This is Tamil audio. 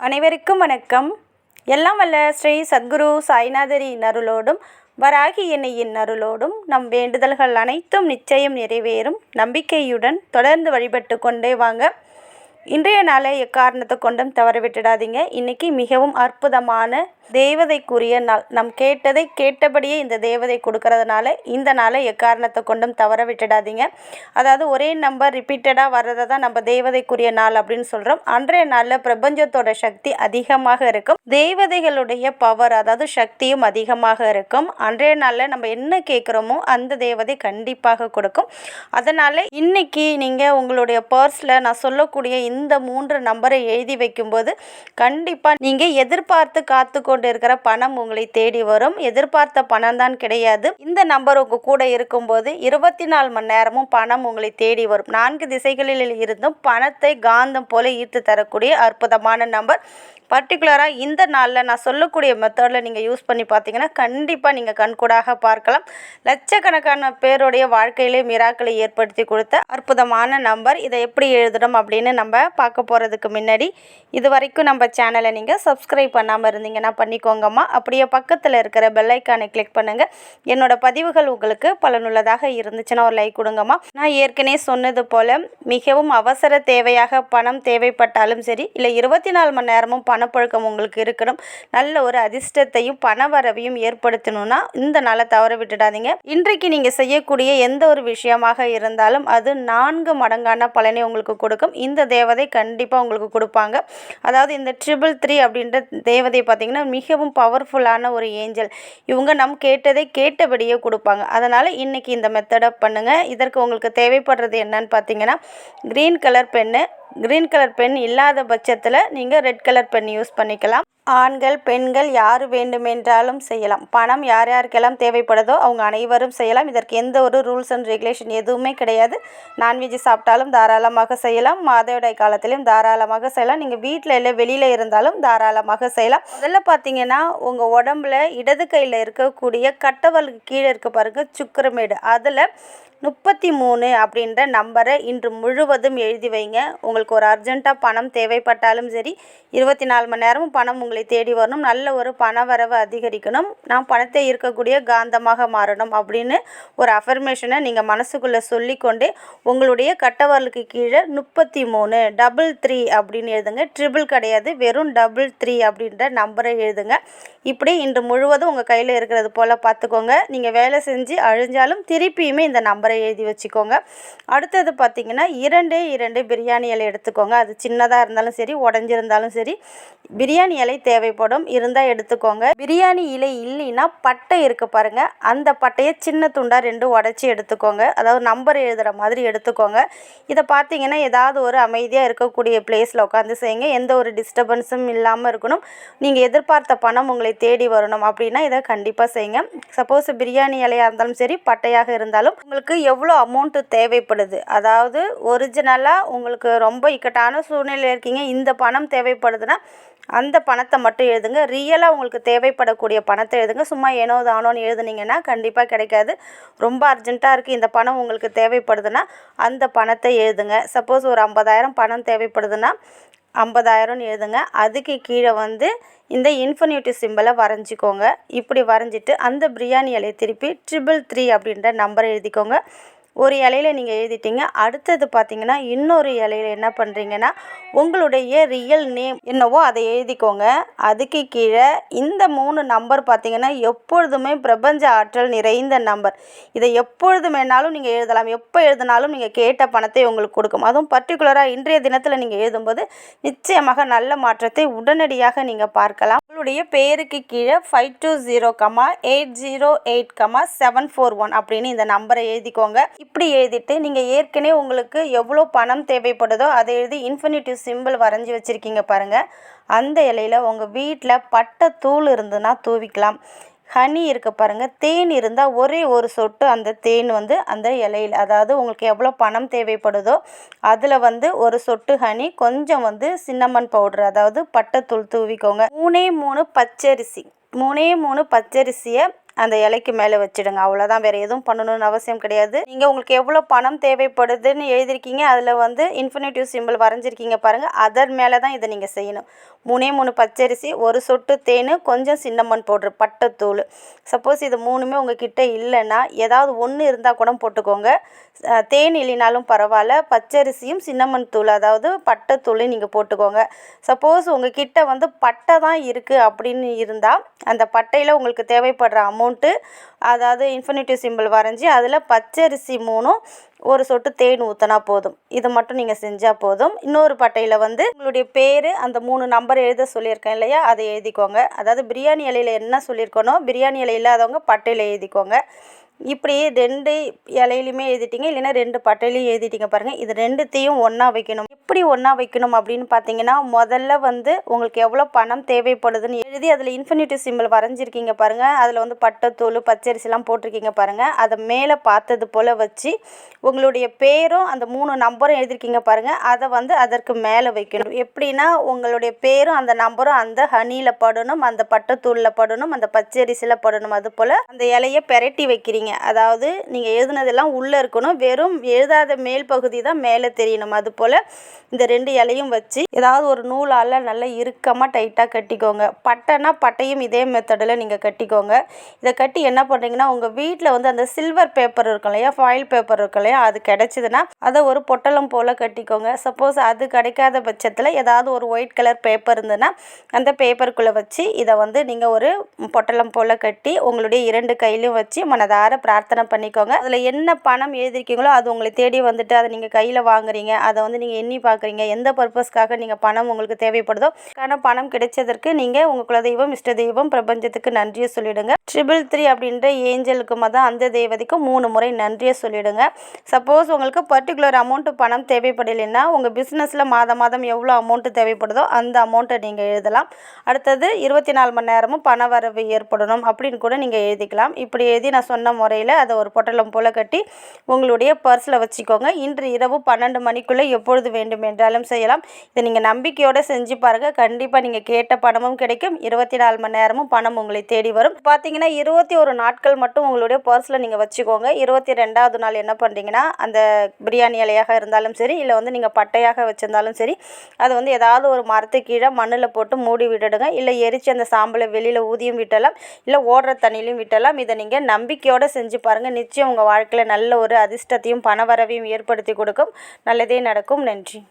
அனைவருக்கும் வணக்கம். எல்லாம் வல்ல ஸ்ரீ சத்குரு சாய்நாதரின் அருளோடும் வராகி எண்ணெயின் அருளோடும் நம் வேண்டுதல்கள் அனைத்தும் நிச்சயம் நிறைவேறும் நம்பிக்கையுடன் தொடர்ந்து வழிபட்டு கொண்டே வாங்க. இன்றைய நாளை எக்காரணத்தை கொண்டும் தவற விட்டுடாதீங்க. இன்றைக்கி மிகவும் அற்புதமான தேவதைக்குரிய நாள். நம் கேட்டதை கேட்டபடியே இந்த தேவதை கொடுக்கறதுனால இந்த நாளை எக்காரணத்தை கொண்டும் தவற விட்டுடாதீங்க. அதாவது ஒரே நம்பர் ரிப்பீட்டடாக வர்றதை தான் நம்ம தேவதைக்குரிய நாள் அப்படின்னு சொல்கிறோம். அன்றைய நாளில் பிரபஞ்சத்தோட சக்தி அதிகமாக இருக்கும், தேவதைகளுடைய பவர் அதாவது சக்தியும் அதிகமாக இருக்கும். அன்றைய நாளில் நம்ம என்ன கேட்குறோமோ அந்த தேவதை கண்டிப்பாக கொடுக்கும். அதனால் இன்றைக்கி நீங்கள் உங்களுடைய பர்ஸில் நான் சொல்லக்கூடிய இந்த 3 நம்பரை எழுதி வைக்கும்போது கண்டிப்பாக நீங்கள் எதிர்பார்த்து காத்து கொண்டு இருக்கிற பணம் உங்களை தேடி வரும். எதிர்பார்த்த பணம் தான் கிடையாது, இந்த நம்பர் உங்கள் கூட இருக்கும்போது 24 மணி நேரமும் பணம் உங்களை தேடி வரும். 4 திசைகளில் இருந்தும் பணத்தை காந்தம் போல ஈர்த்து தரக்கூடிய அற்புதமான நம்பர். பர்டிகுலராக இந்த நாளில் நான் சொல்லக்கூடிய மெத்தடில் நீங்கள் யூஸ் பண்ணி பார்த்தீங்கன்னா கண்டிப்பாக நீங்கள் கண்கூடாக பார்க்கலாம். லட்சக்கணக்கான பேருடைய வாழ்க்கையிலே மிராக்களை ஏற்படுத்தி கொடுத்த அற்புதமான நம்பர். இதை எப்படி எழுதணும் அப்படின்னு நம்ம பார்க்க போகிறதுக்கு முன்னாடி இது வரைக்கும் நம்ம சேனலை நீங்கள் சப்ஸ்கிரைப் பண்ணாமல் இருந்தீங்கன்னா பண்ணிக்கோங்கம்மா. அப்படியே பக்கத்தில் இருக்கிற பெல்லைக்கானை கிளிக் பண்ணுங்கள். என்னோட பதிவுகள் உங்களுக்கு பலனுள்ளதாக இருந்துச்சுன்னா ஒரு லைக் கொடுங்கம்மா. நான் ஏற்கனவே சொன்னது போல் மிகவும் அவசர தேவையாக பணம் தேவைப்பட்டாலும் சரி, இல்லை 24 மணி நேரமும் பணப்பழக்கம் உங்களுக்கு இருக்கணும், நல்ல ஒரு அதிர்ஷ்டத்தையும் பணவரவையும் ஏற்படுத்தணும்னா இந்த நாளை தவற விட்டுடாதீங்க. இன்றைக்கு நீங்கள் செய்யக்கூடிய எந்த ஒரு விஷயமாக இருந்தாலும் அது 4 மடங்கான பலனை உங்களுக்கு கொடுக்கும். இந்த தேவதை கண்டிப்பாக உங்களுக்கு கொடுப்பாங்க. அதாவது இந்த 333 அப்படின்ற தேவதை பார்த்திங்கன்னா மிகவும் பவர்ஃபுல்லான ஒரு ஏஞ்சல். இவங்க நம் கேட்டதை கேட்டபடியே கொடுப்பாங்க. அதனால் இன்றைக்கி இந்த மெத்தடை பண்ணுங்கள். இதற்கு உங்களுக்கு தேவைப்படுறது என்னன்னு பார்த்தீங்கன்னா green colour pen. Green colour pen இல்லாத பட்சத்தில் நீங்கள் ரெட் கலர் பென் யூஸ் பண்ணிக்கலாம். ஆண்கள் பெண்கள் யார் வேண்டுமென்றாலும் செய்யலாம். பணம் யார் யாருக்கெல்லாம் தேவைப்படுதோ அவங்க அனைவரும் செய்யலாம். இதற்கு எந்த ஒரு ரூல்ஸ் அண்ட் ரெகுலேஷன் எதுவுமே கிடையாது. நான்வெஜ் சாப்பிட்டாலும் தாராளமாக செய்யலாம், மாதவிடாய் காலத்திலையும் தாராளமாக செய்யலாம், நீங்கள் வீட்டில் இல்லை வெளியில் இருந்தாலும் தாராளமாக செய்யலாம். முதல்ல பார்த்தீங்கன்னா உங்கள் உடம்புல இடது கையில் இருக்கக்கூடிய கட்டவலுக்கு கீழே இருக்க பாருங்கள் சுக்கிரமேடு, அதில் 33 அப்படின்ற நம்பரை இன்று முழுவதும் எழுதி வைங்க. உங்களுக்கு ஒரு அர்ஜெண்ட்டாக பணம் தேவைப்பட்டாலும் சரி, 24 மணி நேரமும் பணம் உங்களை தேடி வரணும், நல்ல ஒரு பணவரவு அதிகரிக்கணும், நான் பணத்தை இருக்கக்கூடிய காந்தமாக மாறணும் அப்படின்னு ஒரு அஃபர்மேஷனை நீங்கள் மனசுக்குள்ளே சொல்லிக்கொண்டே உங்களுடைய கட்டவரலுக்கு கீழே 33 33 அப்படின்னு எழுதுங்க. ட்ரிபிள் கிடையாது, வெறும் 33 அப்படின்ற நம்பரை எழுதுங்க. இப்படி இன்று முழுவதும் உங்கள் கையில் இருக்கிறது போல் பார்த்துக்கோங்க. நீங்கள் வேலை செஞ்சு அழிஞ்சாலும் திருப்பியுமே இந்த நம்பரை எழுதி வச்சுக்கோங்க. அடுத்தது பார்த்திங்கன்னா 2 பிரியாணி இலை எடுத்துக்கோங்க. அது சின்னதாக இருந்தாலும் சரி, உடஞ்சிருந்தாலும் சரி, பிரியாணி இலை தேவைப்படும், இருந்தால் எடுத்துக்கோங்க. பிரியாணி இலை இல்லைன்னா பட்டை இருக்க பாருங்கள், அந்த பட்டையை சின்ன துண்டாக 2 உடச்சி எடுத்துக்கோங்க. அதாவது நம்பர் எழுதுகிற மாதிரி எடுத்துக்கோங்க. இதை பார்த்தீங்கன்னா ஏதாவது ஒரு அமைதியாக இருக்கக்கூடிய பிளேஸில் உட்காந்து செய்யுங்க. எந்த ஒரு டிஸ்டர்பன்ஸும் இல்லாமல் இருக்கணும். நீங்கள் எதிர்பார்த்த பணம் உங்களை தேடி வரணும் அப்படின்னா இதை கண்டிப்பாக செய்யுங்க. சப்போஸ் பிரியாணி இலையாக இருந்தாலும் சரி, பட்டையாக இருந்தாலும் உங்களுக்கு எவ்வளோ அமௌண்ட்டு தேவைப்படுது, அதாவது ஒரிஜினலாக உங்களுக்கு ரொம்ப இக்கட்டான சூழ்நிலையில் இருக்கீங்க, இந்த பணம் தேவைப்படுதுன்னா அந்த பணத்தை மட்டும் எழுதுங்க. ரியலாக உங்களுக்கு தேவைப்படக்கூடிய பணத்தை எழுதுங்க. சும்மா ஏனோ தானோன்னு எழுதுனீங்கன்னா கண்டிப்பாக கிடைக்காது. ரொம்ப அர்ஜென்ட்டாக இருக்குது, இந்த பணம் உங்களுக்கு தேவைப்படுதுன்னா அந்த பணத்தை எழுதுங்க. சப்போஸ் ஒரு 50,000 பணம் தேவைப்படுதுன்னா 50,000 எழுதுங்க. அதுக்கு கீழே வந்து இந்த இன்ஃபினிட்டி சிம்பிளை வரைஞ்சிக்கோங்க. இப்படி வரைஞ்சிட்டு அந்த பிரியாணி இலையை திருப்பி 333 அப்படின்ற நம்பரை எழுதிக்கோங்க. ஒரு இலையில நீங்கள் எழுதிட்டீங்க. அடுத்தது பார்த்தீங்கன்னா இன்னொரு இலையில என்ன பண்ணுறீங்கன்னா உங்களுடைய ரியல் நேம் என்னவோ அதை எழுதிக்கோங்க. அதுக்கு கீழே இந்த 3 நம்பர் பார்த்தீங்கன்னா எப்பொழுதுமே பிரபஞ்ச ஆற்றல் நிறைந்த நம்பர். இதை எப்பொழுது வேணாலும் நீங்கள் எழுதலாம், எப்போ எழுதினாலும் நீங்கள் கேட்ட பணத்தை உங்களுக்கு கொடுக்கும். அதுவும் பர்டிகுலராக இன்றைய தினத்தில் நீங்கள் எழுதும்போது நிச்சயமாக நல்ல மாற்றத்தை உடனடியாக நீங்கள் பார்க்கலாம். உங்களுடைய பேருக்கு கீழே 520,808,741 அப்படின்னு இந்த நம்பரை எழுதிக்கோங்க. இப்படி எழுதிட்டு நீங்கள் ஏற்கனவே உங்களுக்கு எவ்வளோ பணம் தேவைப்படுதோ அதை எழுதி இன்ஃபினிட்டிவ் சிம்பிள் வரைஞ்சி வச்சுருக்கீங்க பாருங்கள். அந்த இலையில் உங்கள் வீட்டில் பட்டை தூள் இருந்ததுன்னா தூவிக்கலாம். ஹனி இருக்க பாருங்கள், தேன் இருந்தால் ஒரே ஒரு சொட்டு அந்த தேன் வந்து அந்த இலையில், அதாவது உங்களுக்கு எவ்வளோ பணம் தேவைப்படுதோ அதில் வந்து ஒரு சொட்டு ஹனி, கொஞ்சம் வந்து சின்னமன் பவுடர் அதாவது பட்டைத்தூள் தூவிக்கோங்க. 3 பச்சரிசி 3 பச்சரிசியை அந்த இலைக்கு மேலே வச்சுடுங்க. அவ்வளோதான், வேறு எதுவும் பண்ணணும்னு அவசியம் கிடையாது. நீங்கள் உங்களுக்கு எவ்வளோ பணம் தேவைப்படுதுன்னு எழுதியிருக்கீங்க, அதில் வந்து இன்ஃபினிட்டிவ் சிம்பிள் வரைஞ்சிருக்கீங்க பாருங்கள், அதன் மேலே தான் இதை நீங்கள் செய்யணும். 3 பச்சரிசி, 1 சொட்டு தேன், கொஞ்சம் சின்னமன் பவுட்ரு, பட்டைத்தூள். சப்போஸ் இது 3மே உங்ககிட்ட இல்லைன்னா ஏதாவது ஒன்று இருந்தால் கூட போட்டுக்கோங்க. தேன் இல்லைனாலும் பரவாயில்ல, பச்சரிசியும் சின்னமன் தூள் அதாவது பட்டைத்தூள் நீங்கள் போட்டுக்கோங்க. சப்போஸ் உங்கள் கிட்ட வந்து பட்டை தான் இருக்குது அப்படின்னு இருந்தால் அந்த பட்டையில் உங்களுக்கு தேவைப்படுற அமௌண்ட்டு, அதாவது இன்ஃபினிட்டிவ் சிம்பிள் வரைஞ்சி அதில் பச்சரிசி 3ம் 1 சொட்டு தேன் ஊற்றினா போதும். இதை மட்டும் நீங்கள் செஞ்சால் போதும். இன்னொரு பட்டையில் வந்து உங்களுடைய பேர், அந்த 3 நம்பர் எழுத சொல்லியிருக்கேன் இல்லையா, அதை எழுதிக்கோங்க. அதாவது பிரியாணி இலையில் என்ன சொல்லியிருக்கணும், பிரியாணி இலை இல்லாதவங்க பட்டையில் எழுதிக்கோங்க. இப்படி 2 இலையிலையுமே எழுதிட்டிங்க, இல்லைன்னா 2 பட்டையிலையும் எழுதிட்டிங்க பாருங்கள். இது 2த்தையும் ஒன்றா வைக்கணும். எப்படி ஒன்றா வைக்கணும் அப்படின்னு பார்த்தீங்கன்னா, முதல்ல வந்து உங்களுக்கு எவ்வளோ பணம் தேவைப்படுதுன்னு எழுதி அதில் இன்ஃபினிட்டிவ் சிம்பிள் வரைஞ்சிருக்கீங்க பாருங்கள். அதில் வந்து பட்டைத்தூள், பச்சரிசிலாம் போட்டிருக்கீங்க பாருங்கள். அதை மேலே பார்த்தது போல் வச்சு உங்களுடைய பேரும் அந்த 3 நம்பரும் எழுதிருக்கீங்க பாருங்கள், அதை வந்து அதற்கு மேலே வைக்கணும். எப்படின்னா உங்களுடைய பேரும் அந்த நம்பரும் அந்த ஹனியில் படணும், அந்த பட்டைத்தூளில் படணும், அந்த பச்சரிசியில் படணும். அது போல் அந்த இலையை பெரட்டி வைக்கிறீங்க. அதாவது நீங்கள் எழுதுனதெல்லாம் உள்ளே இருக்கணும், வெறும் எழுதாத மேல் பகுதி தான் மேலே தெரியணும். அது போல் இந்த 2 இலையும் வச்சு ஏதாவது ஒரு நூலால் நல்லா இறுக்கமாக டைட்டாக கட்டிக்கோங்க. பட்டைனா பட்டையும் இதே மெத்தடில் நீங்கள் கட்டிக்கோங்க. இதை கட்டி என்ன பண்ணுறீங்கன்னா, உங்கள் வீட்டில் வந்து அந்த சில்வர் பேப்பர் இருக்கும் இல்லையா, ஃபாயில் பேப்பர் இருக்கும் இல்லையா, அது கிடைச்சிதுன்னா அதை ஒரு பொட்டலம் போல் கட்டிக்கோங்க. சப்போஸ் அது கிடைக்காத பட்சத்தில் ஏதாவது ஒரு ஒயிட் கலர் பேப்பர் இருந்ததுன்னா அந்த பேப்பருக்குள்ளே வச்சு இதை வந்து நீங்கள் ஒரு பொட்டலம் போல் கட்டி உங்களுடைய 2 கையிலையும் வச்சு மனதார பிரார்த்தனை பண்ணிக்கோங்க. அதில் என்ன பணம் எழுதிருக்கீங்களோ அது உங்களை தேடி வந்துட்டு அதை நீங்கள் கையில் வாங்குறீங்க, அதை வந்து நீங்கள் எண்ணி பார்க்குறீங்க. எந்த பர்பஸ்க்காக நீங்கள் பணம் உங்களுக்கு தேவைப்படுதோ பணம் கிடைச்சதற்கு நீங்கள் உங்கள் குலதெய்வம், இஷ்ட தெய்வம், பிரபஞ்சத்துக்கு நன்றியை சொல்லிவிடுங்க. 333 அப்படின்ற ஏஞ்சலுக்கு தான் அந்த தேவதைக்கு 3 முறை நன்றியை சொல்லிவிடுங்க. சப்போஸ் உங்களுக்கு பர்டிகுலர் அமௌண்ட்டு பணம் தேவைப்படலைன்னா உங்கள் பிஸ்னஸில் மாதம் எவ்வளோ அமௌண்ட்டு தேவைப்படுதோ அந்த அமௌண்ட்டை நீங்கள் எழுதலாம். அடுத்தது 24 மணி நேரமும் பண வரவு ஏற்படணும் அப்படின்னு கூட நீங்கள் எழுதிக்கலாம். இப்படி எழுதி நான் சொன்ன முறையில் அதை ஒரு பொட்டலம் போல் கட்டி உங்களுடைய பர்ஸில் வச்சுக்கோங்க. இன்று இரவு 12 மணிக்குள்ளே எப்பொழுது வேண்டும் என்றாலும் செய்யலாம். இதை நீங்கள் நம்பிக்கையோடு செஞ்சு பாருங்கள். கண்டிப்பாக நீங்கள் கேட்ட பணமும் கிடைக்கும், 24 மணி நேரமும் பணம் உங்களை தேடி வரும். பார்த்தீங்கன்னா 21 நாட்கள் மட்டும் உங்களுடைய பர்ஸில் நீங்கள் வச்சுக்கோங்க. 22வது நாள் என்ன பண்ணுறீங்கன்னா, அந்த பிரியாணி இலையாக இருந்தாலும் சரி, இல்லை வந்து நீங்கள் பட்டையாக வச்சுருந்தாலும் சரி, அதை வந்து ஏதாவது ஒரு மரத்து கீழே மண்ணில் போட்டு மூடி விட்டுடுங்க. இல்லை எரித்து அந்த சாம்பலை வெளியில் ஊதியும் விட்டலாம், இல்லை ஓடுற தண்ணியிலையும் விட்டலாம். இதை நீங்கள் நம்பிக்கையோடு செஞ்சு பாருங்கள். நிச்சயம் உங்கள் வாழ்க்கையில் நல்ல ஒரு அதிர்ஷ்டத்தையும் பண வரவையும் ஏற்படுத்தி கொடுக்கும். நல்லதே நடக்கும். நன்றி.